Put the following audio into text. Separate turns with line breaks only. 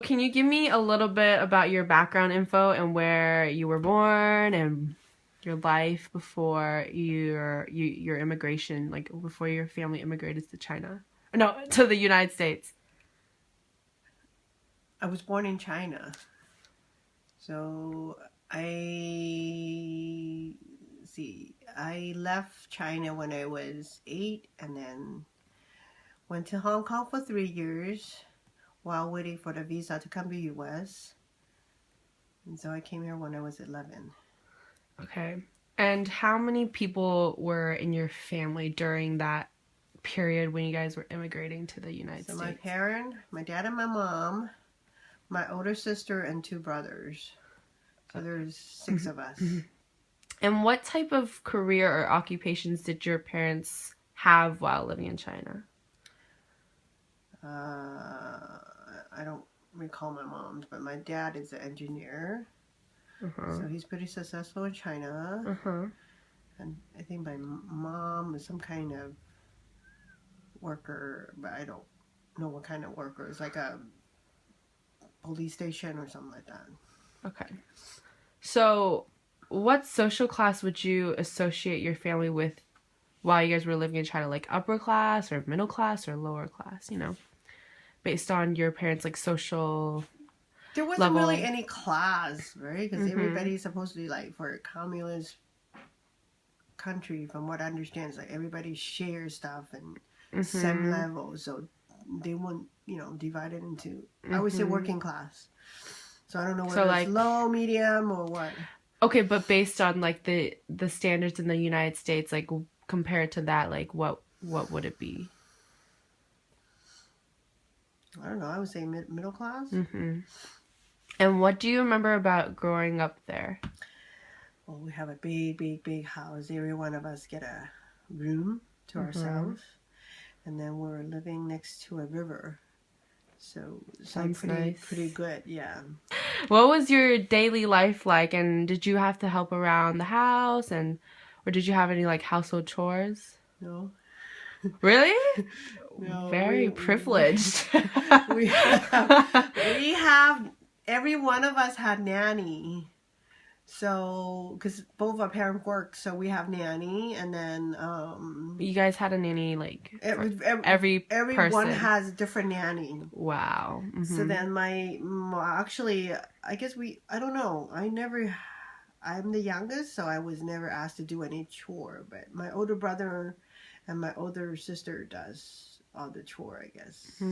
Can you give me a little bit about your background info and where you were born and your life before your immigration, like before your family immigrated to China? No, to the United States.
I was born in China. So I left China when I was 8 and then went to Hong Kong for 3 years while waiting for the visa to come to US. And so I came here when I was 11.
Okay. And how many people were in your family during that period when you guys were immigrating to the United
So
States?
my dad and my mom, my older sister and 2 brothers. So there's 6 of us.
And what type of career or occupations did your parents have while living in China?
I don't recall my mom's, but my dad is an engineer. So he's pretty successful in China. And I think my mom is some kind of worker, but I don't know what kind of worker. It's like a police station or something like that.
Okay. So what social class would you associate your family with while you guys were living in China? Like upper class or middle class or lower class, based on your parents' like social
There wasn't
level.
really any class, right? Because everybody's supposed to be like, for a communist country, from what I understand, it's like everybody shares stuff and same level. So they won't, divide it into, I would say working class. So I don't know whether it's low, medium, or what.
Okay, but based on like the standards in the United States, like compared to that, like what would it be?
I don't know. I would say middle class.
And what do you remember about growing up there?
Well, we have a big house. Every one of us get a room to ourselves. And then we're living next to a river. So it's like pretty good, yeah.
What was your daily life like, and did you have to help around the house, or did you have any like household chores?
No.
Really?
No.
Very privileged.
We have every one of us had nanny. So, because both our parents work, so we have nanny, and then
you guys had a nanny like
everyone
person
has a different nanny.
Wow.
So then actually, I guess I don't know. I'm the youngest, so I was never asked to do any chore. But my older brother and my older sister does all the chore, I guess.